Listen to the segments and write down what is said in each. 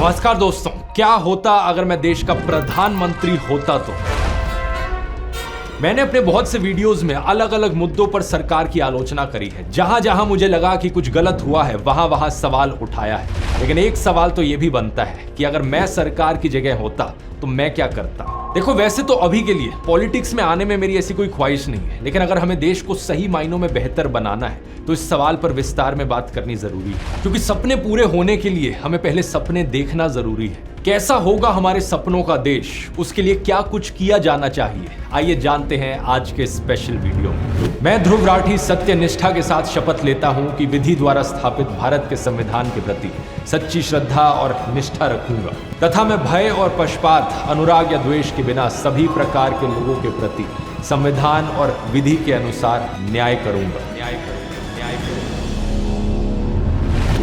नमस्कार दोस्तों, क्या होता अगर मैं देश का प्रधानमंत्री होता तो। मैंने अपने बहुत से वीडियोस में अलग अलग मुद्दों पर सरकार की आलोचना करी है। जहां जहां मुझे लगा कि कुछ गलत हुआ है वहां वहां सवाल उठाया है। लेकिन एक सवाल तो यह भी बनता है कि अगर मैं सरकार की जगह होता तो मैं क्या करता। देखो, वैसे तो अभी के लिए पॉलिटिक्स में आने में मेरी ऐसी कोई ख्वाहिश नहीं है, लेकिन अगर हमें देश को सही मायनों में बेहतर बनाना है तो इस सवाल पर विस्तार में बात करनी जरूरी है। क्योंकि सपने पूरे होने के लिए हमें पहले सपने देखना जरूरी है। कैसा होगा हमारे सपनों का देश, उसके लिए क्या कुछ किया जाना चाहिए, आइए जानते हैं आज के स्पेशल वीडियो में। मैं ध्रुव राठी सत्य निष्ठा के साथ शपथ लेता हूं कि विधि द्वारा स्थापित भारत के संविधान के प्रति सच्ची श्रद्धा और निष्ठा रखूंगा तथा मैं भय और पक्षपात, अनुराग या द्वेष के बिना सभी प्रकार के लोगों के प्रति संविधान और विधि के अनुसार न्याय करूंगा।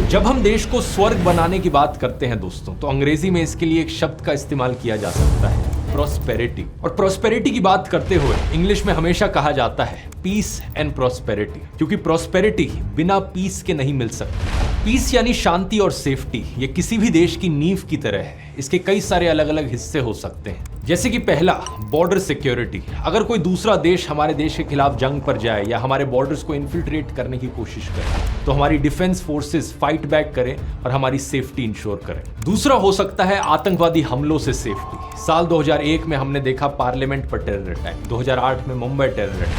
जब हम देश को स्वर्ग बनाने की बात करते हैं दोस्तों, तो अंग्रेजी में इसके लिए एक शब्द का इस्तेमाल किया जा सकता है, प्रॉस्पेरिटी। और प्रॉस्पेरिटी की बात करते हुए इंग्लिश में हमेशा कहा जाता है पीस एंड प्रॉस्पेरिटी, क्योंकि प्रॉस्पेरिटी बिना पीस के नहीं मिल सकती। पीस यानी शांति और सेफ्टी, ये किसी भी देश की नींव की तरह है। इसके कई सारे अलग अलग हिस्से हो सकते हैं, जैसे कि पहला, बॉर्डर सिक्योरिटी। अगर कोई दूसरा देश हमारे देश के खिलाफ जंग पर जाए या हमारे बॉर्डर्स को इन्फिल्ट्रेट करने की कोशिश करे तो हमारी डिफेंस फोर्सेस फाइट बैक करें और हमारी सेफ्टी इंश्योर करें। दूसरा हो सकता है आतंकवादी हमलों से सेफ्टी। साल 2001 में हमने देखा पार्लियामेंट पर टेरर अटैक, 2008 में मुंबई टेरर अटैक,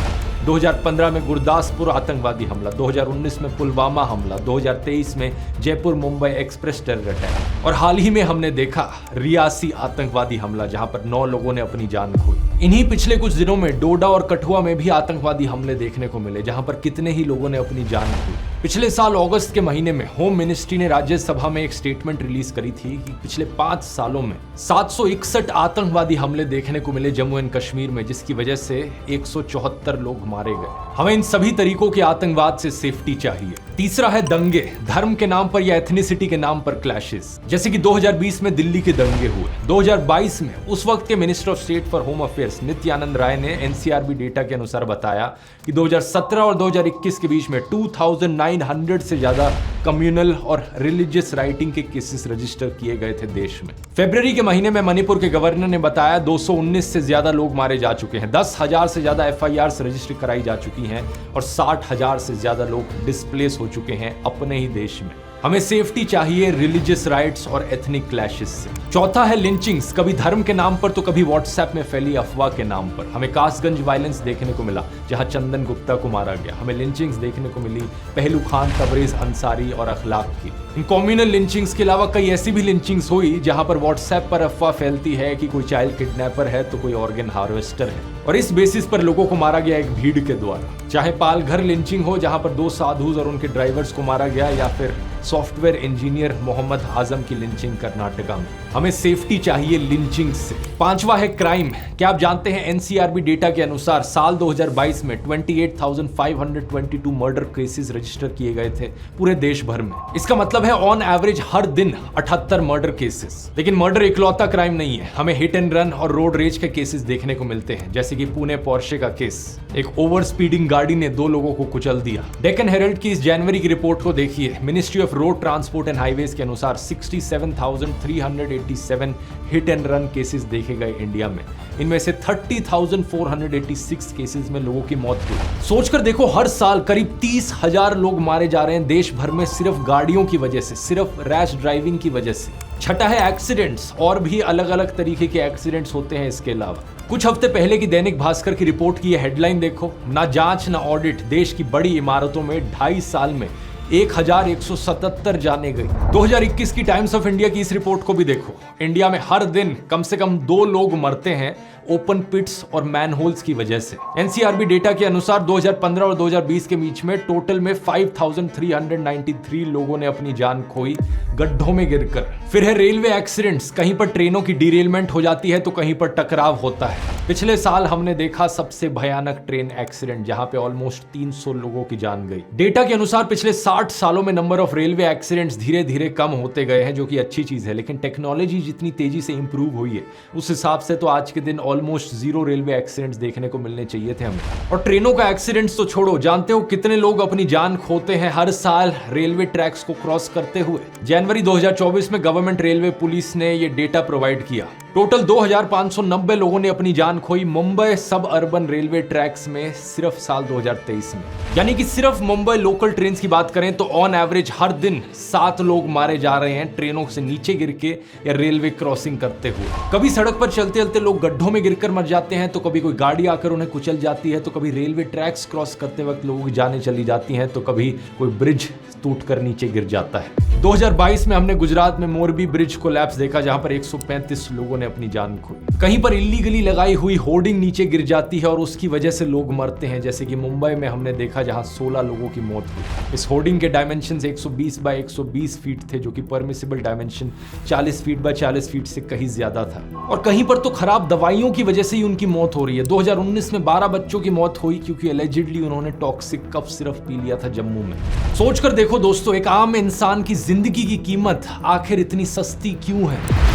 2015 में गुरदासपुर आतंकवादी हमला, 2019 में पुलवामा हमला, 2023 में Jaipur Mumbai express terror attack और हाल ही में हमने देखा रियासी आतंकवादी हमला, जहां पर 9 लोगों ने अपनी जान खोई। इन्हीं पिछले कुछ दिनों में डोडा और कठुआ में भी आतंकवादी हमले देखने को मिले, जहां पर कितने ही लोगों ने अपनी जान खोई। पिछले साल अगस्त के महीने में होम मिनिस्ट्री ने राज्यसभा में एक स्टेटमेंट रिलीज करी थी कि पिछले 5 सालों में 761 आतंकवादी हमले देखने को मिले जम्मू एंड कश्मीर में, जिसकी वजह से 174 लोग मारे गए। हमें इन सभी तरीकों के आतंकवाद से सेफ्टी चाहिए। तीसरा है दंगे, धर्म के नाम पर या एथनिसिटी के नाम पर क्लैशेस, जैसे कि 2020 में दिल्ली के दंगे हुए। 2022 में उस वक्त के minister of state for home affairs Nityanand Rai ने एनसीआरबी डेटा के अनुसार बताया कि 2017 और 2021 के बीच में 2900 से ज्यादा कम्युनल और रिलीजियस राइटिंग के केसेस रजिस्टर किए गए थे देश में। फरवरी के महीने में मणिपुर के गवर्नर ने बताया 219 से ज्यादा लोग मारे जा चुके हैं, 10,000 से ज्यादा एफआईआर रजिस्टर कराई जा चुकी हैं और 60,000 से ज्यादा लोग डिस्प्लेस हो चुके हैं अपने ही देश में। हमें सेफ्टी चाहिए रिलीजियस राइट्स और एथनिक क्लैशेस से। चौथा है लिंचिंग्स, कभी धर्म के नाम पर तो कभी व्हाट्सएप में फैली अफवाह के नाम पर। हमें कासगंज वायलेंस देखने को मिला जहां चंदन गुप्ता को मारा गया। हमें लिंचिंग्स देखने को मिली पहलू खान, तबरेज अंसारी और अखलाक की। इन कम्युनल लिंचिंग्स के अलावा कई ऐसी भी लिंचिंग्स हुई जहां पर व्हाट्सएप पर अफवाह फैलती है कि कोई चाइल्ड किडनैपर है तो कोई ऑर्गन हार्वेस्टर है, और इस बेसिस पर लोगों को मारा गया एक भीड़ के द्वारा। चाहे पालघर लिंचिंग हो जहां पर 2 साधुज और उनके ड्राइवर्स को मारा गया, या फिर सॉफ्टवेयर इंजीनियर मोहम्मद आजम की लिंचिंग कर्नाटका में। हमें सेफ्टी चाहिए लिंचिंग से। पांचवा है क्राइम। क्या आप जानते हैं एनसीआरबी डेटा के अनुसार साल 2022 में 28,522 मर्डर केसेस रजिस्टर किए गए थे पूरे देश भर में। इसका मतलब है ऑन एवरेज हर दिन 78 मर्डर केसेस। लेकिन मर्डर इकलौता क्राइम नहीं है, हमें हिट एंड रन और रोड रेज के केसेस देखने को मिलते हैं, जैसे कि पुणे पोर्शे का केस। एक ओवर स्पीडिंग गाड़ी ने 2 लोगों को कुचल दिया। डेक्कन हेरल्ड की इस जनवरी की रिपोर्ट को देखिए। Ministry of road transport and highways के अनुसार 67,387 हिट एंड रन केसेस देखे गए इंडिया में। इनमें से 30,486 केसेस में लोगों की मौत हुई। सोचकर देखो, हर साल करीब 30,000 लोग मारे जा रहे हैं देश भर में सिर्फ गाड़ियों की वजह से, सिर्फ रैश ड्राइविंग की वजह से। छठा है एक्सीडेंट्स, और भी अलग अलग तरीके के एक्सीडेंट्स होते हैं इसके अलावा। कुछ हफ्ते पहले की दैनिक भास्कर की रिपोर्ट की हेडलाइन देखो, ना जांच ना ऑडिट, देश की बड़ी इमारतों में 2.5 साल में 1177 जाने गई। 2021 की टाइम्स ऑफ इंडिया की इस रिपोर्ट को भी देखो। इंडिया में हर दिन कम से कम 2 लोग मरते हैं ओपन पिट्स और मैनहोल्स की वजह से। एनसीआरबी डेटा के अनुसार 2015 और 2020 के बीच में टोटल में 5,393 लोगों ने अपनी जान खोई गड्ढों में गिरकर। फिर है रेलवे एक्सीडेंट्स, कहीं पर ट्रेनों की डिरेलमेंट हो जाती है तो कहीं पर टकराव होता है। पिछले साल हमने देखा सबसे भयानक ट्रेन एक्सीडेंट जहां पे ऑलमोस्ट 300 लोगों की जान गई। डेटा के अनुसार पिछले 60 सालों में नंबर ऑफ रेलवे एक्सीडेंट्स धीरे धीरे कम होते गए हैं, जो कि अच्छी चीज है। लेकिन टेक्नोलॉजी जितनी तेजी से इंप्रूव हुई है उस हिसाब से तो आज के दिन ऑलमोस्ट 0 रेलवे एक्सीडेंट्स देखने को मिलने चाहिए थे हमें। और ट्रेनों का एक्सीडेंट्स तो छोड़ो, जानते हो कितने लोग अपनी जान खोते हैं हर साल रेलवे ट्रैक्स को क्रॉस करते हुए? जनवरी 2024 में गवर्नमेंट रेलवे पुलिस ने यह डेटा प्रोवाइड किया। टोटल 2590 लोगों ने अपनी जान खोई मुंबई सब अर्बन रेलवे ट्रैक्स में सिर्फ साल 2023 में। यानी कि सिर्फ मुंबई लोकल ट्रेन की बात करें तो ऑन एवरेज हर दिन 7 लोग मारे जा रहे हैं ट्रेनों से नीचे गिर के या रेलवे क्रॉसिंग करते हुए। कभी सड़क पर चलते चलते लोग गड्ढों में गिरकर मर जाते हैं, तो कभी कोई गाड़ी आकर उन्हें कुचल जाती है, तो कभी रेलवे ट्रैक्स क्रॉस करते वक्त लोगों की जानें चली जाती हैं, तो कभी कोई ब्रिज टूटकर नीचे गिर जाता है। 2022 में हमने गुजरात में मोरबी ब्रिज कोलैप्स देखा, जहां पर 135 लोगों ने अपनी जान खोई। कहीं पर इलीगली लगाई हुई होर्डिंग नीचे गिर जाती है और उसकी वजह से लोग मरते हैं, जैसे कि मुंबई में हमने देखा जहां 16 लोगों की मौत हुई। इस होर्डिंग के डायमेंशन 120 बाय 120 फीट थे, जो कि permissible dimension 40 feet by 40 feet से कहीं ज्यादा था। और कहीं पर तो खराब दवाइयों की वजह से ही उनकी मौत हो रही है। 2019 में 12 बच्चों की मौत हुई क्योंकि एलिजिडली उन्होंने टॉक्सिक कफ सिरप पी लिया था जम्मू में। सोचकर देखो दोस्तों, एक आम इंसान की जिंदगी की कीमत आखिर इतनी सस्ती क्यों है?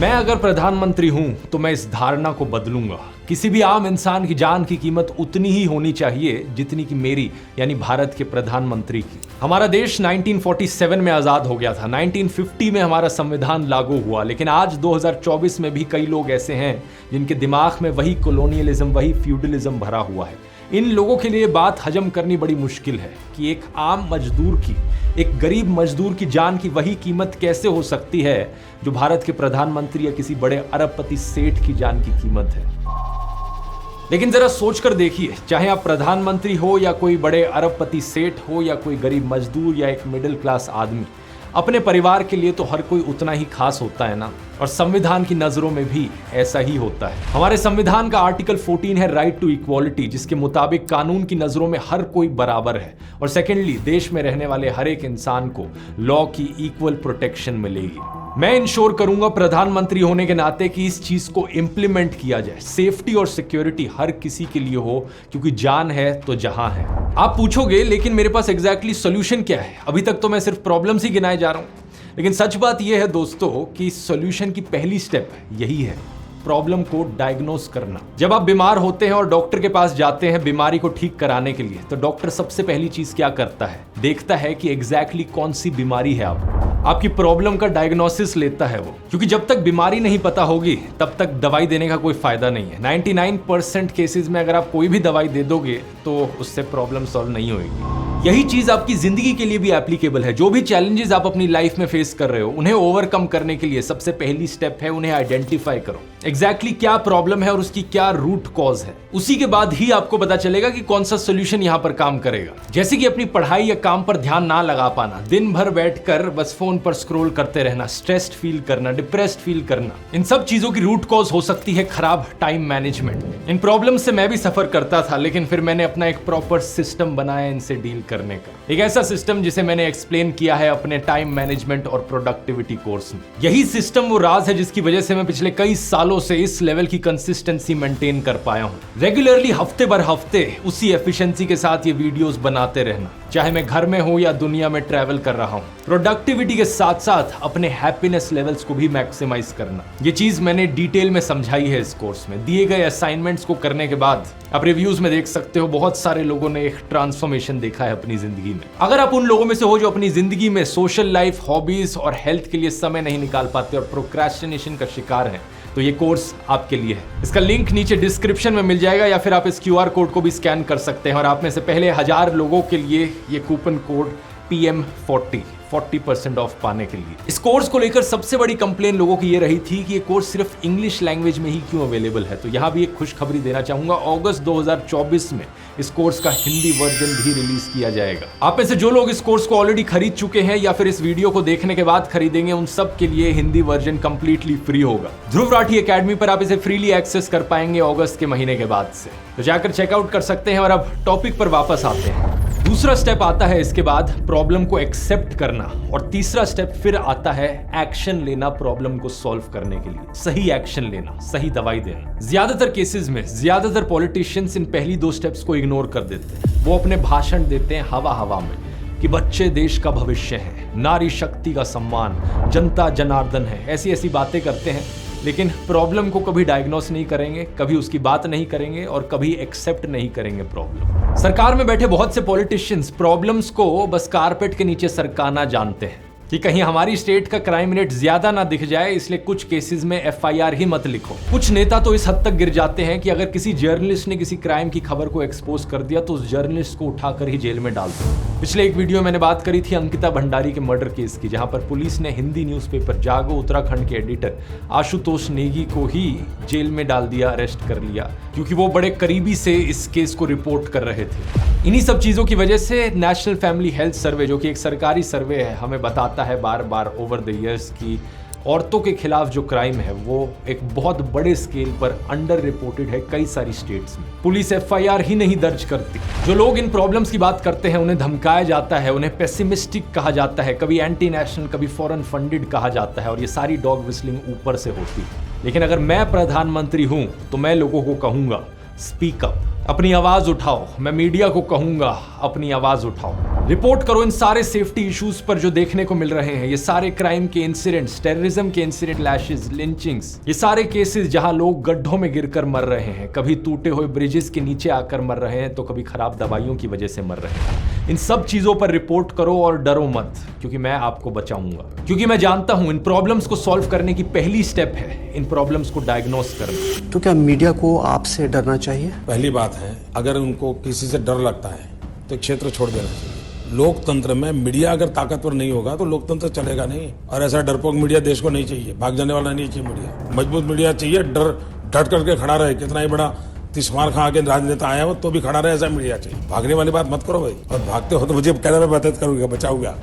मैं अगर प्रधानमंत्री हूं तो मैं इस धारणा को बदलूंगा। किसी भी आम इंसान की जान की कीमत उतनी ही होनी चाहिए जितनी कि मेरी यानी भारत के प्रधानमंत्री की। हमारा देश 1947 में आजाद हो गया था, 1950 में हमारा संविधान लागू हुआ, लेकिन आज 2024 में भी कई लोग ऐसे हैं जिनके दिमाग में वही कॉलोनियलिज्म, वही फ्यूडलिज्म भरा हुआ है। इन लोगों के लिए बात हजम करनी बड़ी मुश्किल है कि एक आम मजदूर की, एक गरीब मजदूर की जान की वही कीमत कैसे हो सकती है जो भारत के प्रधानमंत्री या किसी बड़े अरबपति सेठ की जान की कीमत है। लेकिन जरा सोचकर देखिए, चाहे आप प्रधानमंत्री हो या कोई बड़े अरबपति सेठ हो या कोई गरीब मजदूर या एक मिडिल क्लास आदमी, अपने परिवार के लिए तो हर कोई उतना ही खास होता है ना। और संविधान की नजरों में भी ऐसा ही होता है। हमारे संविधान का आर्टिकल 14 है राइट टू इक्वालिटी, जिसके मुताबिक कानून की नजरों में हर कोई बराबर है। और सेकेंडली, देश में रहने वाले हर एक इंसान को लॉ की इक्वल प्रोटेक्शन मिलेगी। मैं इंश्योर करूंगा प्रधानमंत्री होने के नाते कि इस चीज को इंप्लीमेंट किया जाए। सेफ्टी और सिक्योरिटी हर किसी के लिए हो, क्योंकि जान है तो जहां है। आप पूछोगे लेकिन मेरे पास एग्जैक्टली सॉल्यूशन क्या है? अभी तक तो मैं सिर्फ प्रॉब्लम्स ही गिनाए जा रहा हूं, लेकिन सच बात यह है दोस्तों कि सॉल्यूशन की पहली स्टेप यही है, प्रॉब्लम को डायग्नोस करना। जब आप बीमार होते हैं और डॉक्टर के पास जाते हैं बीमारी को ठीक कराने के लिए, तो डॉक्टर सबसे पहली चीज क्या करता है? देखता है कि एग्जैक्टली कौन सी बीमारी है आपकी प्रॉब्लम का डायग्नोसिस लेता है वो, क्योंकि जब तक बीमारी नहीं पता होगी तब तक दवाई देने का कोई फायदा नहीं है। 99% केसेस में अगर आप कोई भी दवाई दे दोगे तो उससे प्रॉब्लम सॉल्व नहीं होगी। यही चीज आपकी जिंदगी के लिए भी एप्लीकेबल है। जो भी चैलेंजेस आप अपनी लाइफ में फेस कर रहे हो, उन्हें ओवरकम करने के लिए सबसे पहली स्टेप है उन्हें आइडेंटिफाई करो। एग्जैक्टली क्या प्रॉब्लम है और उसकी क्या रूट कॉज है। उसी के बाद ही आपको पता चलेगा कि कौन सा सोल्यूशन यहां पर काम करेगा। जैसे कि अपनी पढ़ाई या काम पर ध्यान ना लगा पाना, दिन भर बैठकर बस फोन पर स्क्रॉल करते रहना, स्ट्रेस्ड फील करना, डिप्रेस्ड फील करना, इन सब चीजों की रूट कॉज हो सकती है खराब टाइम मैनेजमेंट। इन प्रॉब्लम से मैं भी सफर करता था, लेकिन फिर मैंने अपना एक प्रॉपर सिस्टम बनाया इनसे डील करने का। एक ऐसा सिस्टम जिसे मैंने एक्सप्लेन किया है अपने टाइम मैनेजमेंट और प्रोडक्टिविटी कोर्स में। यही सिस्टम वो राज है जिसकी वजह से मैं पिछले कई सालों से इस लेवल की कंसिस्टेंसी मेंटेन कर पाया हूं। रेगुलरली हफ्ते भर हफ्ते उसी एफिशिएंसी के साथ ये वीडियोस बनाते रहना, चाहे मैं घर में हूं या दुनिया में ट्रैवल कर रहा हूं। प्रोडक्टिविटी के साथ साथ अपने हैप्पीनेस लेवल्स को भी मैक्सिमाइज करना, ये चीज मैंने डिटेल में समझाई है इस कोर्स में। दिए गए असाइनमेंट्स को करने के बाद आप रिव्यूज में देख सकते हो बहुत सारे लोगों ने एक ट्रांसफॉर्मेशन देखा है अपनी जिंदगी में। अगर आप उन लोगों में से हो जो अपनी जिंदगी में सोशल लाइफ, हॉबीज और हेल्थ के लिए समय नहीं निकाल पाते और प्रोक्रेस्टिनेशन का शिकार हैं, तो ये कोर्स आपके लिए है। इसका लिंक नीचे डिस्क्रिप्शन में मिल जाएगा, या फिर आप इस QR कोड को भी स्कैन कर सकते हैं और आप में से पहले 1000 लोगों के लिए ये कूपन कोड PM40 40% ऑफ पाने के लिए। इस कोर्स को लेकर सबसे बड़ी कंप्लेन लोगों की ये रही थी कि ये कोर्स सिर्फ इंग्लिश लैंग्वेज में ही क्यों अवेलेबल है। तो यहाँ भी एक खुशखबरी देना चाहूंगा, अगस्त 2024 में इस कोर्स का हिंदी वर्जन भी रिलीज किया जाएगा। आप में से जो लोग इस कोर्स को ऑलरेडी खरीद चुके हैं या फिर इस वीडियो को देखने के बाद खरीदेंगे, उन सब के लिए हिंदी वर्जन कंप्लीटली फ्री होगा। ध्रुव राठी एकेडमी पर आप इसे फ्रीली एक्सेस कर पाएंगे अगस्त के महीने के बाद से, तो जाकर चेकआउट कर सकते हैं। और अब टॉपिक पर वापस आते हैं। दूसरा स्टेप आता है इसके बाद प्रॉब्लम को एक्सेप्ट करना, और तीसरा स्टेप फिर आता है एक्शन लेना प्रॉब्लम को सॉल्व करने के लिए, सही एक्शन लेना, सही दवाई देना। ज्यादातर केसेस में ज्यादातर पॉलिटिशियंस इन पहली दो स्टेप्स को इग्नोर कर देते हैं। वो अपने भाषण देते हैं हवा हवा में कि बच्चे देश का भविष्य है, नारी शक्ति का सम्मान, जनता जनार्दन है, ऐसी ऐसी बातें करते हैं, लेकिन प्रॉब्लम को कभी डायग्नोस नहीं करेंगे, कभी उसकी बात नहीं करेंगे और कभी एक्सेप्ट नहीं करेंगे प्रॉब्लम। सरकार में बैठे बहुत से पॉलिटिशियंस प्रॉब्लम्स को बस कारपेट के नीचे सरकाना जानते हैं कि कहीं हमारी स्टेट का क्राइम रेट ज्यादा ना दिख जाए, इसलिए कुछ केसेस में एफआईआर ही मत लिखो। कुछ नेता तो इस हद तक गिर जाते हैं कि अगर किसी जर्नलिस्ट ने किसी क्राइम की खबर को एक्सपोज कर दिया तो उस जर्नलिस्ट को उठाकर ही जेल में डाल दो। पिछले एक वीडियो मैंने बात करी थी अंकिता भंडारी के मर्डर केस की, जहां पर पुलिस ने हिंदी न्यूज़पेपर जागो उत्तराखंड के एडिटर आशुतोष नेगी को ही जेल में डाल दिया, अरेस्ट कर लिया, क्योंकि वो बड़े करीबी से इस केस को रिपोर्ट कर रहे थे। इन्हीं सब चीजों की वजह से नेशनल फैमिली हेल्थ सर्वे, जो कि एक सरकारी सर्वे है, हमें बताता है बार बार ओवर द इयर्स की औरतों के खिलाफ जो क्राइम है वो एक बहुत बड़े स्केल पर अंडर रिपोर्टेड है कई सारी स्टेट्स में। पुलिस एफआईआर ही नहीं दर्ज करती। जो लोग इन प्रॉब्लम्स की बात करते हैं उन्हें धमकाया जाता है, उन्हें पेसिमिस्टिक कहा जाता है, कभी एंटी नेशनल, कभी फॉरेन फंडेड कहा जाता है, और ये सारी डॉग विस्लिंग ऊपर से होती है। लेकिन अगर मैं प्रधानमंत्री हूं तो मैं लोगों को कहूंगा स्पीक अप, अपनी आवाज उठाओ। मैं मीडिया को कहूंगा अपनी आवाज उठाओ, रिपोर्ट करो इन सारे सेफ्टी इश्यूज पर जो देखने को मिल रहे हैं, ये सारे क्राइम के इंसिडेंट्स, टेररिज्म के इंसिडेंट, लैशेस, लिंचिंग्स, ये सारे केसेस जहां लोग गड्ढों में गिरकर मर रहे हैं, कभी टूटे हुए ब्रिजेस के नीचे आकर मर रहे हैं, तो कभी खराब दवाइयों की वजह से मर रहे हैं। इन सब चीजों पर रिपोर्ट करो और डरो मत, क्योंकि मैं आपको बचाऊंगा। क्योंकि मैं जानता हूं इन प्रॉब्लम्स को सॉल्व करने की पहली स्टेप है इन प्रॉब्लम्स को डायग्नोस करना। तो क्या मीडिया को आपसे डरना चाहिए? पहली बात है, अगर उनको किसी से डर लगता है तो क्षेत्र छोड़ देना चाहिए। लोकतंत्र में मीडिया अगर ताकतवर नहीं होगा तो लोकतंत्र चलेगा नहीं, और ऐसा डरपोक मीडिया देश को नहीं चाहिए। भाग जाने वाला नहीं चाहिए मीडिया, मजबूत मीडिया चाहिए, डट करके खड़ा रहे। कितना ही बड़ा तिस्मार खां के राजनेता आया हो तो भी खड़ा रहे, ऐसा मीडिया चाहिए। भागने वाली बात मत करो भाई, और भागते हो तो मुझे कहना, मैं मदद करूंगा, बचाऊंगा।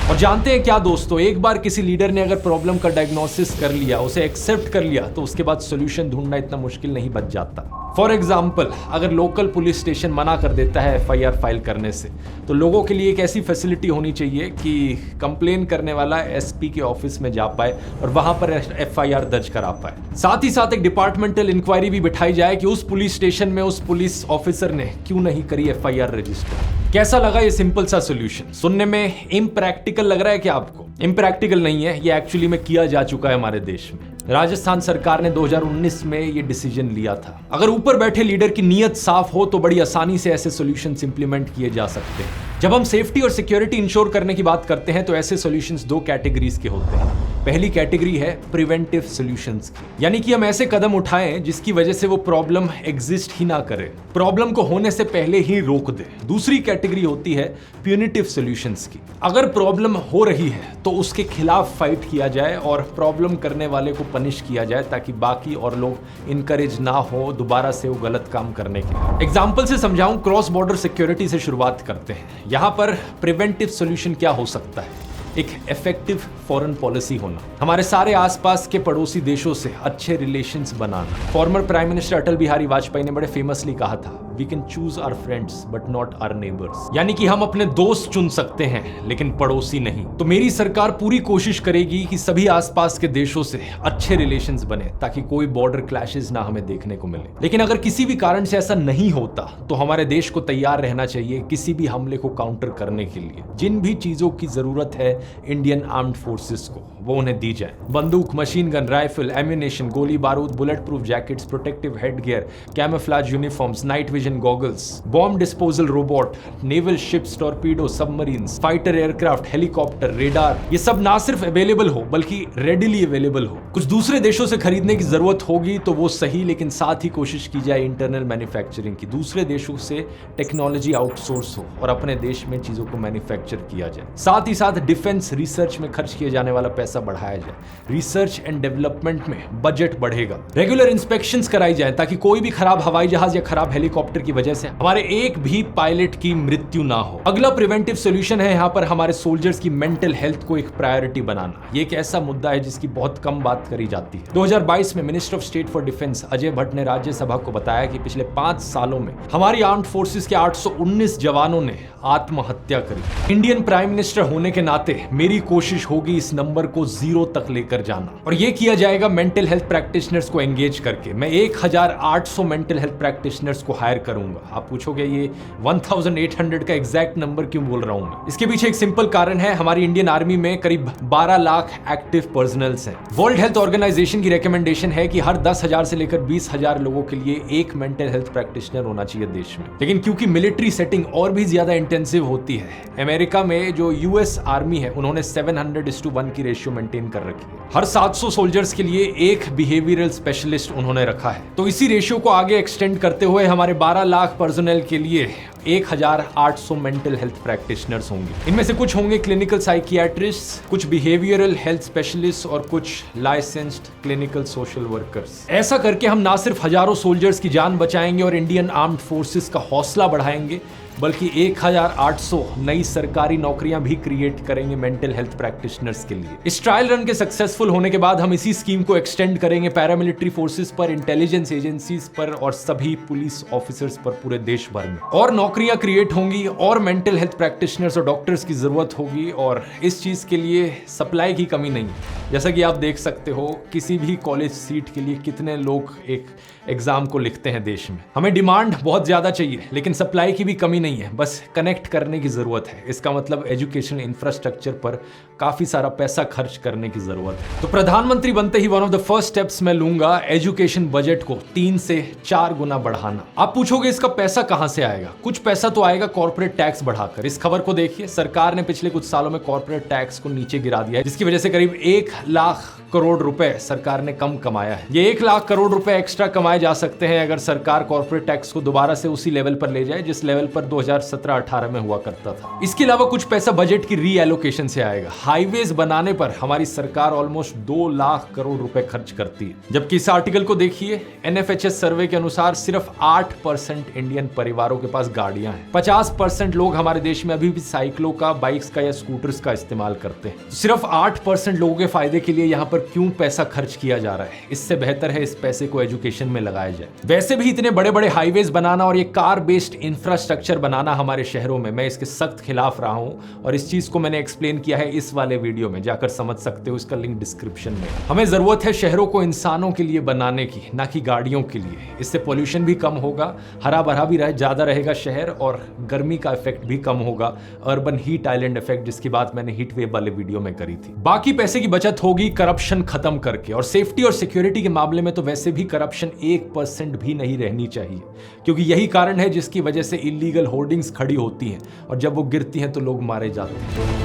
और जानते हैं क्या दोस्तों, एक बार किसी लीडर ने अगर प्रॉब्लम का डायग्नोसिस कर लिया, उसे एक्सेप्ट कर लिया, तो उसके बाद सोल्यूशन ढूंढना इतना मुश्किल नहीं बच जाता। फॉर एग्जाम्पल, अगर लोकल पुलिस स्टेशन मना कर देता है एफआईआर फाइल करने से, तो लोगों के लिए एक ऐसी फैसिलिटी होनी चाहिए कि कंप्लेन करने वाला एसपी के ऑफिस में जा पाए और वहां पर एफआईआर दर्ज करा पाए। साथ ही साथ एक डिपार्टमेंटल इंक्वायरी भी बिठाई जाए कि उस पुलिस स्टेशन में उस पुलिस ऑफिसर ने क्यों नहीं करी एफआईआर रजिस्टर। कैसा लगा ये सिंपल सा सॉल्यूशन? सुनने में इम्प्रैक्टिकल लग रहा है क्या आपको? इम्प्रैक्टिकल नहीं है, ये एक्चुअली में किया जा चुका है हमारे देश में। राजस्थान सरकार ने 2019 में ये डिसीजन लिया था। अगर ऊपर बैठे लीडर की नीयत साफ हो तो बड़ी आसानी से ऐसे सॉल्यूशंस इंप्लीमेंट किए जा सकते हैं। जब हम सेफ्टी और सिक्योरिटी इंश्योर करने की बात करते हैं तो ऐसे सॉल्यूशंस दो कैटेगरीज के होते हैं। पहली कैटेगरी है प्रिवेंटिव सॉल्यूशंस की, यानी कि हम ऐसे कदम उठाएं जिसकी वजह से वो प्रॉब्लम एग्जिस्ट ही ना करे, प्रॉब्लम को होने से पहले ही रोक दे। दूसरी कैटेगरी होती है प्यूनिटिव सॉल्यूशंस की। अगर प्रॉब्लम हो रही है तो उसके खिलाफ फाइट किया जाए और प्रॉब्लम करने वाले को पनिश किया जाए, ताकि बाकी और लोग इनकरेज ना हो दोबारा से वो गलत काम करने के। एग्जाम्पल से समझाऊं, क्रॉस बॉर्डर सिक्योरिटी से शुरुआत करते हैं। यहां पर प्रिवेंटिव सॉल्यूशन क्या हो सकता है? एक इफेक्टिव फॉरेन पॉलिसी होना, हमारे सारे आसपास के पड़ोसी देशों से अच्छे रिलेशंस बनाना। Former prime minister Atal Bihari Vajpayee ने बड़े फेमसली कहा था, we can choose our friends but not our neighbours, यानी कि हम अपने दोस्त चुन सकते हैं लेकिन पड़ोसी नहीं। तो मेरी सरकार पूरी कोशिश करेगी कि सभी आसपास के देशों से अच्छे रिलेशंस बने, ताकि कोई बॉर्डर क्लैशेस ना हमें देखने को मिले। लेकिन अगर किसी भी कारण से ऐसा नहीं होता तो हमारे देश को तैयार रहना चाहिए किसी भी हमले को काउंटर करने के लिए। जिन भी चीजों की जरूरत है इंडियन आर्म्ड फोर्सेस को, वो उन्हें दी जाए। बंदूक, मशीन गन, राइफल, एम्यूनेशन, गोली बारूद, bullet proof jackets, protective headgear, camouflage uniforms, night vision goggles, bomb disposal robot, naval ships, torpedo, submarines, fighter aircraft, helicopter, radar, ये सब ना सिर्फ अवेलेबल हो बल्कि रेडिली अवेलेबल हो। कुछ दूसरे देशों से खरीदने की जरूरत होगी तो वो सही, लेकिन साथ ही कोशिश की जाए इंटरनल मैन्युफैक्चरिंग की। दूसरे देशों से टेक्नोलॉजी आउटसोर्स हो और अपने देश में चीजों को मैन्युफैक्चर किया जाए। साथ ही साथ डिफेंस रिसर्च में खर्च किए जाने वाला पैसा बढ़ाया जाए। रिसर्च एंड डेवलपमेंट में बजट बढ़ेगा। रेगुलर इंस्पेक्शंस कराई जाए ताकि कोई भी खराब हवाई जहाज या खराब हेलीकॉप्टर फैक्टर की वजह से हमारे एक भी पायलट की मृत्यु ना हो। अगला प्रिवेंटिव सॉल्यूशन है यहाँ पर हमारे सोल्जर्स की मेंटल हेल्थ को एक प्रायोरिटी बनाना। ये एक ऐसा मुद्दा है जिसकी बहुत कम बात करी जाती है। 2022 में minister of state for defence Ajay Bhatt ने राज्यसभा को बताया कि पिछले 5 सालों में हमारी आर्म्ड फोर्सेस के 819 जवानों ने आत्महत्या करी। इंडियन प्राइम मिनिस्टर होने के नाते मेरी कोशिश होगी इस नंबर को 0 तक लेकर जाना, और ये किया जाएगा मेंटल हेल्थ प्रैक्टिशनर्स को एंगेज करके। मैं 1800 मेंटल हेल्थ प्रैक्टिशनर्स को हायर करूंगा। आप पूछोगे ये 1800 का एग्जैक्ट नंबर क्यों बोल रहा हूं मैं? इसके पीछे एक सिंपल कारण है, हमारी इंडियन आर्मी में करीब 12 लाख एक्टिव पर्सनल्स हैं। वर्ल्ड हेल्थ ऑर्गेनाइजेशन की रिकमेंडेशन है कि हर 10,000 से लेकर 20,000 लोगों के लिए एक मेंटल हेल्थ प्रैक्टिशनर होना चाहिए देश में। लेकिन क्योंकि मिलिट्री सेटिंग और भी ज्यादा इंटेंसिव होती है, अमेरिका में जो यूएस आर्मी है उन्होंने 700:1 की रेशियो मेंटेन कर रखी है। हर 700 सोल्जर्स के लिए एक बिहेवियरल स्पेशलिस्ट उन्होंने रखा है। तो इसी रेशियो को आगे एक्सटेंड करते हुए हमारे 12 लाख पर्सनल के लिए 1800 मेंटल हेल्थ प्रैक्टिशनर्स होंगे। इनमें से कुछ होंगे क्लिनिकल साइकियाट्रिस्ट, कुछ बिहेवियरल हेल्थ स्पेशलिस्ट और कुछ लाइसेंस्ड क्लिनिकल सोशल वर्कर्स। ऐसा करके हम ना सिर्फ हजारों सोल्जर्स की जान बचाएंगे और इंडियन आर्म्ड फोर्सेस का हौसला बढ़ाएंगे, बल्कि 1800 नई सरकारी नौकरियां भी क्रिएट करेंगे मेंटल हेल्थ प्रैक्टिशनर्स के लिए। इस ट्रायल रन के सक्सेसफुल होने के बाद हम इसी स्कीम को एक्सटेंड करेंगे पैरामिलिट्री फोर्सेस पर, इंटेलिजेंस एजेंसीज पर और सभी पुलिस ऑफिसर्स पर पूरे देश भर में। और नौकरियां क्रिएट होंगी और मेंटल हेल्थ प्रैक्टिशनर्स और डॉक्टर्स की जरूरत होगी, और इस चीज के लिए सप्लाई की कमी नहीं है। जैसा कि आप देख सकते हो, किसी भी कॉलेज सीट के लिए कितने लोग एक एग्जाम को लिखते हैं देश में। हमें डिमांड बहुत ज्यादा चाहिए, लेकिन सप्लाई की भी कमी नहीं है, बस कनेक्ट करने की जरूरत है। इसका मतलब एजुकेशन इंफ्रास्ट्रक्चर पर काफी सारा पैसा खर्च करने की जरूरत है। तो प्रधानमंत्री बनते ही one of the first steps मैं लूंगा एजुकेशन बजट को 3 से 4 गुना बढ़ाना। आप पूछोगे इसका पैसा कहां से आएगा? कुछ पैसा तो आएगा कॉर्पोरेट टैक्स बढ़ाकर। इस खबर को देखिए, सरकार ने पिछले कुछ सालों में कॉर्पोरेट टैक्स को नीचे गिरा दिया है, जिसकी वजह से करीब 1 लाख करोड़ रुपए सरकार ने कम कमाया है। ये 1 लाख करोड़ रुपए एक्स्ट्रा कमाए जा सकते हैं अगर सरकार कॉर्पोरेट टैक्स को दोबारा से उसी लेवल पर ले जाए जिस लेवल पर 2017-18 में हुआ करता था। इसके अलावा कुछ पैसा बजट की रीएलोकेशन से आएगा। हाईवेज बनाने पर हमारी सरकार ऑलमोस्ट 2 लाख करोड़ रुपए खर्च करती है, जबकि इस आर्टिकल को देखिए, एनएफएचएस सर्वे के अनुसार सिर्फ 8% इंडियन परिवारों के पास गाड़ियां हैं। 50% लोग हमारे देश में अभी भी साइकिलों का, बाइक्स का या स्कूटर्स का इस्तेमाल करते हैं। सिर्फ 8% लोगों के फायदे के लिए यहाँ पर क्यों पैसा खर्च किया जा रहा है? इससे बेहतर है इस पैसे को एजुकेशन में लगाया जाए। वैसे भी इतने बड़े बड़े हाईवेज बनाना और ये कार बेस्ड इंफ्रास्ट्रक्चर बनाना हमारे शहरों में, मैं इसके सख्त खिलाफ रहा हूं और इस चीज को मैंने एक्सप्लेन किया है इस वाले वीडियो में, जाकर समझ सकते हो, इसका लिंक डिस्क्रिप्शन में। हमें जरूरत है शहरों को इंसानों के लिए बनाने की, ना कि गाड़ियों के लिए। इससे पोल्यूशन भी कम होगा, हरा भरा भी ज्यादा रहेगा शहर, और गर्मी का इफेक्ट भी कम होगा, अर्बन हीट आइलैंड इफेक्ट, जिसकी बात मैंने हीट वेव वाले वीडियो में करी थी। बाकी पैसे की बचत होगी करप्शन खत्म करके, और सेफ्टी और सिक्योरिटी के मामले में तो वैसे भी करप्शन 1% भी नहीं रहनी चाहिए, क्योंकि यही कारण है जिसकी वजह से इलीगल होर्डिंग्स खड़ी होती हैं और जब वो गिरती हैं तो लोग मारे जाते हैं।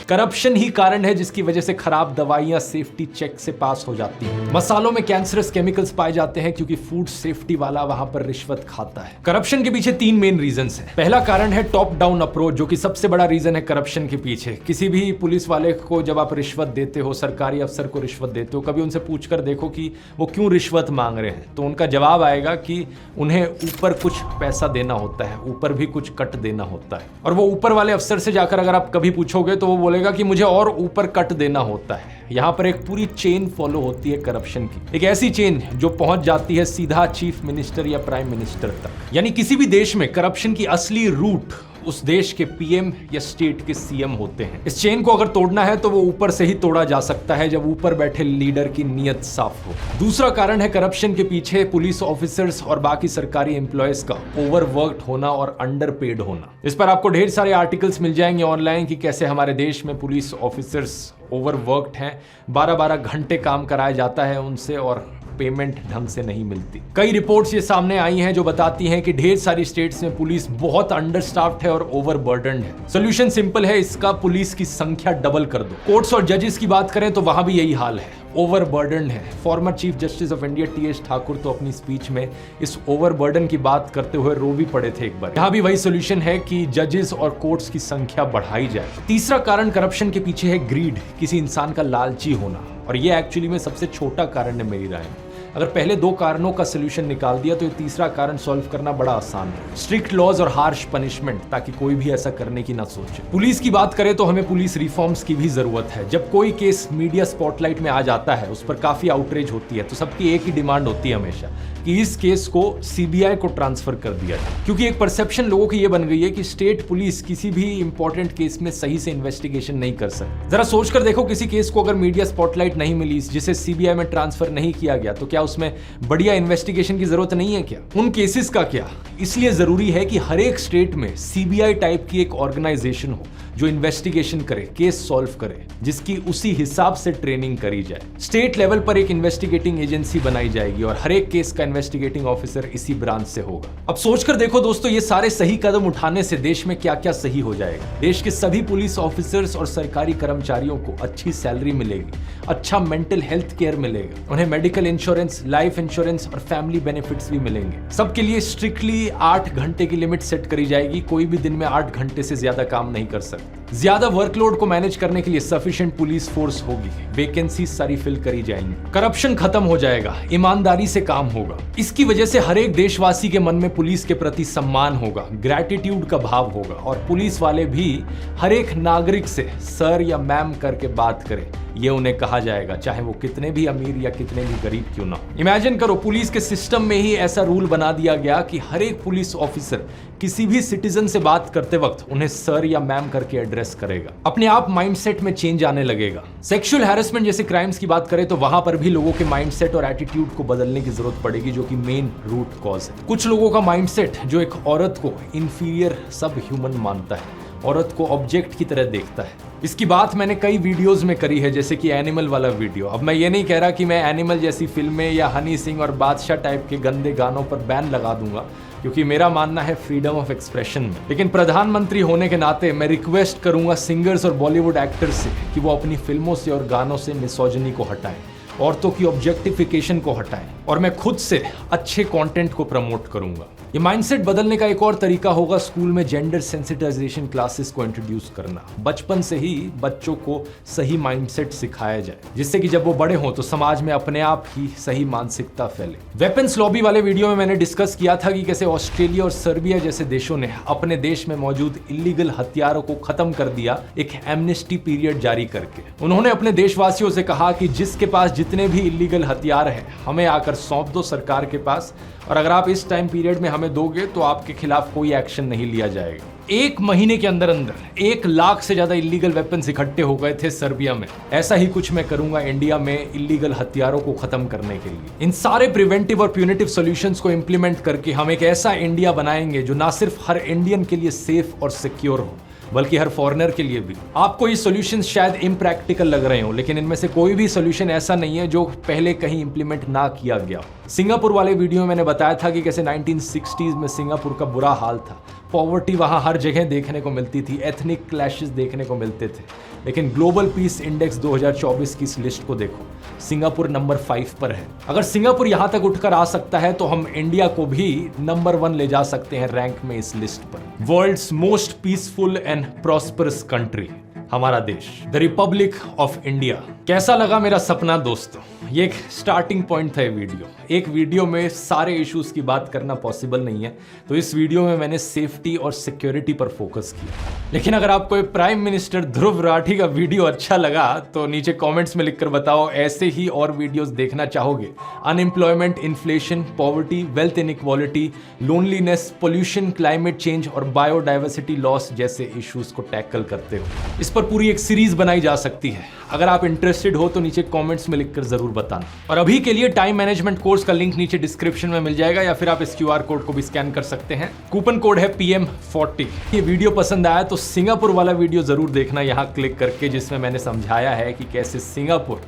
करप्शन ही कारण है जिसकी वजह से खराब दवाइयां सेफ्टी चेक से पास हो जाती हैं। मसालों में कैंसरस केमिकल्स पाए जाते हैं क्योंकि फूड सेफ्टी वाला वहां पर रिश्वत खाता है। करप्शन के पीछे 3 मेन रीजंस हैं। पहला कारण है टॉप डाउन अप्रोच, जो कि सबसे बड़ा रीजन है करप्शन के पीछे। किसी भी पुलिस वाले को जब आप रिश्वत देते हो, सरकारी अफसर को रिश्वत देते हो, कभी उनसे पूछकर देखो कि वो क्यों रिश्वत मांग रहे हैं, तो उनका जवाब आएगा कि उन्हें ऊपर कुछ पैसा देना होता है, ऊपर भी कुछ कट देना होता है। और वो ऊपर वाले अफसर से जाकर अगर आप कभी पूछोगे तो वो बोलेगा कि मुझे और ऊपर कट देना होता है। यहां पर एक पूरी चेन फॉलो होती है करप्शन की, एक ऐसी चेन जो पहुंच जाती है सीधा चीफ मिनिस्टर या प्राइम मिनिस्टर तक। यानी किसी भी देश में करप्शन की असली रूट उस देश के पीएम या स्टेट के सीएम होते हैं। इस चेन को अगर तोड़ना है तो वो ऊपर से ही तोड़ा जा सकता है, जब ऊपर बैठे लीडर की नीयत साफ हो। दूसरा कारण है करप्शन के पीछे पुलिस ऑफिसर्स और बाकी सरकारी एम्प्लॉयज का ओवरवर्क्ड होना और अंडरपेड होना। इस पर आपको ढेर सारे आर्टिकल्स मिल जाएंगे ऑनलाइन कि कैसे हमारे देश में पुलिस ऑफिसर्स ओवरवर्क्ड हैं, 12-12 घंटे काम कराया जाता है उनसे और पेमेंट ढंग से नहीं मिलती। कई रिपोर्ट्स ये सामने आई हैं जो बताती हैं कि ढेर सारी स्टेट्स में पुलिस बहुत अंडरस्टाफ्ड है और ओवरबर्डन्ड है। सॉल्यूशन सिंपल है, इसका पुलिस की संख्या डबल कर दो। कोर्ट्स और जजेस की बात करें तो वहां भी यही हाल है, ओवरबर्डन है। Former chief justice of India TH. Thakur तो अपनी स्पीच में इस ओवरबर्डन की बात करते हुए रो भी पड़े थे एक बार। यहाँ भी वही सॉल्यूशन है कि जजेस और कोर्ट्स की संख्या बढ़ाई जाए। तीसरा कारण करप्शन के पीछे है ग्रीड, किसी इंसान का लालची होना, और ये एक्चुअली में सबसे छोटा कारण है मेरी राय में। अगर पहले 2 कारणों का सोल्यूशन निकाल दिया तो ये तीसरा कारण सॉल्व करना बड़ा आसान है। स्ट्रिक्ट लॉज और हार्श पनिशमेंट, ताकि कोई भी ऐसा करने की ना सोचे। पुलिस की बात करें तो हमें पुलिस रिफॉर्म्स की भी जरूरत है। जब कोई केस मीडिया स्पॉटलाइट में आ जाता है, उस पर काफी आउटरीच होती है, तो सबकी एक ही डिमांड होती है हमेशा कि इस केस को सीबीआई को ट्रांसफर कर दिया जाए, क्योंकि एक परसेप्शन लोगों की ये बन गई है कि स्टेट पुलिस किसी भी इंपॉर्टेंट केस में सही से इन्वेस्टिगेशन नहीं कर सकती। जरा सोचकर देखो, किसी केस को अगर मीडिया स्पॉटलाइट नहीं मिली, जिसे सीबीआई में ट्रांसफर नहीं किया गया, तो क्या उसमें बढ़िया इन्वेस्टिगेशन की जरूरत नहीं है क्या? उन केसेस का क्या? इसलिए जरूरी है कि हर एक स्टेट में सीबीआई टाइप की एक ऑर्गेनाइजेशन हो जो इन्वेस्टिगेशन करे, केस सॉल्व करे, जिसकी उसी हिसाब से ट्रेनिंग करी जाए। स्टेट लेवल पर एक इन्वेस्टिगेटिंग एजेंसी बनाई जाएगी और हर एक केस का इन्वेस्टिगेटिंग ऑफिसर इसी ब्रांच से होगा। अब सोचकर देखो दोस्तों, ये सारे सही कदम उठाने से देश में क्या क्या सही हो जाएगा। देश के सभी पुलिस ऑफिसर्स और सरकारी कर्मचारियों को अच्छी सैलरी मिलेगी, अच्छा मेंटल हेल्थ केयर मिलेगा, उन्हें मेडिकल इंश्योरेंस, लाइफ इंश्योरेंस और फैमिली बेनिफिट्स भी मिलेंगे। सबके लिए स्ट्रिक्टली 8 घंटे की लिमिट सेट करी जाएगी, कोई भी दिन में 8 घंटे से ज्यादा काम नहीं कर सकता। ज्यादा वर्कलोड को मैनेज करने के लिए सफिशिएंट पुलिस फोर्स होगी, वैकेंसी सारी फिल करी जाएंगी, करप्शन खत्म हो जाएगा, ईमानदारी से काम होगा। इसकी वजह से हर एक देशवासी के मन में पुलिस के प्रति सम्मान होगा, ग्रैटिट्यूड का भाव होगा और पुलिस वाले भी हर एक नागरिक से सर या मैम करके बात करें, ये उन्हें कहा जाएगा, चाहे वो कितने भी अमीर या कितने भी गरीब क्यों ना। इमेजिन करो, पुलिस के सिस्टम में ही ऐसा रूल बना दिया गया कि हर एक पुलिस ऑफिसर किसी भी सिटीजन से बात करते वक्त उन्हें सर या मैम करके एड्रेस करेगा। अपने आप माइंडसेट में चेंज आने लगेगा। सेक्सुअल हैरेसमेंट जैसे क्राइम्स की बात करें तो वहां पर भी लोगों के माइंडसेट और एटीट्यूड को बदलने की जरूरत पड़ेगी, जो कि मेन रूट कॉज है। कुछ लोगों का माइंडसेट जो एक औरत को इंफीरियर सब ह्यूमन मानता है, औरत को ऑब्जेक्ट की तरह देखता है। इसकी बात मैंने कई वीडियोस में करी है, जैसे कि एनिमल वाला वीडियो। अब मैं ये नहीं कह रहा कि मैं एनिमल जैसी फिल्में या हनी सिंह और बादशाह टाइप के गंदे गानों पर बैन लगा दूंगा, क्योंकि मेरा मानना है फ्रीडम ऑफ एक्सप्रेशन में। लेकिन प्रधानमंत्री होने के नाते मैं रिक्वेस्ट करूंगा सिंगर्स और बॉलीवुड एक्टर्स से कि वो अपनी फिल्मों से और गानों से मिसोजिनी को हटाएं, औरतों की ऑब्जेक्टिफिकेशन को हटाएं, और मैं खुद से अच्छे कंटेंट को प्रमोट करूंगा। ये माइंडसेट बदलने का एक और तरीका होगा स्कूल में जेंडर सेंसिटाइजेशन क्लासेस को इंट्रोड्यूस करना। बचपन से ही बच्चों को सही माइंडसेट सिखाया जाए, जिससे कि जब वो बड़े हों तो समाज में अपने आप ही सही मानसिकता फैले। वेपन्स लॉबी वाले वीडियो में मैंने डिस्कस किया था कि कैसे ऑस्ट्रेलिया और सर्बिया जैसे देशों ने अपने देश में मौजूद इलीगल हथियारों को खत्म कर दिया एक एमनेस्टी पीरियड जारी करके। उन्होंने अपने देशवासियों से कहा कि जिसके पास जितने भी इलीगल हथियार हैं, हमें आकर सौंप दो सरकार के पास, और अगर आप इस टाइम पीरियड में हमें दोगे तो आपके खिलाफ कोई एक्शन नहीं लिया जाएगा। 1 महीने के अंदर अंदर 1 लाख से ज्यादा इलीगल वेपन्स इकट्ठे हो गए थे सर्बिया में। ऐसा ही कुछ मैं करूंगा इंडिया में इलीगल हथियारों को खत्म करने के लिए। इन सारे प्रिवेंटिव और प्यूनिटिव सॉल्यूशंस को इंप्लीमेंट करके हम एक ऐसा इंडिया बनाएंगे जो ना सिर्फ हर इंडियन के लिए सेफ और सिक्योर हो, बल्कि हर फॉरेनर के लिए भी। आपको ये सॉल्यूशंस शायद इम्प्रैक्टिकल लग रहे हो, लेकिन इनमें से कोई भी सॉल्यूशन ऐसा नहीं है जो पहले कहीं इंप्लीमेंट ना किया गया। सिंगापुर वाले वीडियो में मैंने बताया था कि कैसे 1960s में सिंगापुर का बुरा हाल था। पॉवर्टी वहां हर जगह देखने को मिलती थी, एथनिक क्लैशेस देखने को मिलते थे। लेकिन ग्लोबल पीस इंडेक्स 2024 की इस लिस्ट को देखो, सिंगापुर नंबर 5 पर है। अगर सिंगापुर यहां तक उठकर आ सकता है तो हम इंडिया को भी नंबर 1 ले जा सकते हैं रैंक में इस लिस्ट पर। World's most peaceful and prosperous country, हमारा देश, द रिपब्लिक ऑफ इंडिया। कैसा लगा मेरा सपना दोस्तों? ये एक स्टार्टिंग पॉइंट था ये वीडियो। एक वीडियो में सारे इश्यूज की बात करना पॉसिबल नहीं है, तो इस वीडियो में मैंने सेफ्टी और सिक्योरिटी पर फोकस किया। लेकिन अगर आपको प्राइम मिनिस्टर ध्रुव राठी का वीडियो अच्छा लगा तो नीचे कमेंट्स में लिखकर बताओ, ऐसे ही और वीडियोस देखना चाहोगे? Unemployment, inflation, poverty, wealth inequality, loneliness, pollution, climate change और बायोडाइवर्सिटी लॉस जैसे इश्यूज को टैकल करते हो। इस पर पूरी एक सीरीज बनाई जा सकती है। अगर आप इंटरेस्टेड हो तो नीचे कमेंट्स में लिखकर जरूर बताना। और अभी के लिए टाइम मैनेजमेंट कोर्स का लिंक नीचे डिस्क्रिप्शन में मिल जाएगा, या फिर आप इस QR कोड को भी स्कैन कर सकते हैं। कूपन कोड है PM40। ये वीडियो पसंद आया तो सिंगापुर वाला वीडियो जरूर देखना यहाँ क्लिक करके, जिसमें मैंने समझाया है कि कैसे सिंगापुर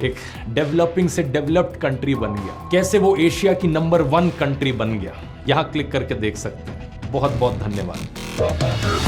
एक डेवलपिंग से डेवलप्ड कंट्री बन गया, कैसे वो एशिया की नंबर 1 कंट्री बन गया। यहाँ क्लिक करके देख सकते हैं। बहुत बहुत धन्यवाद।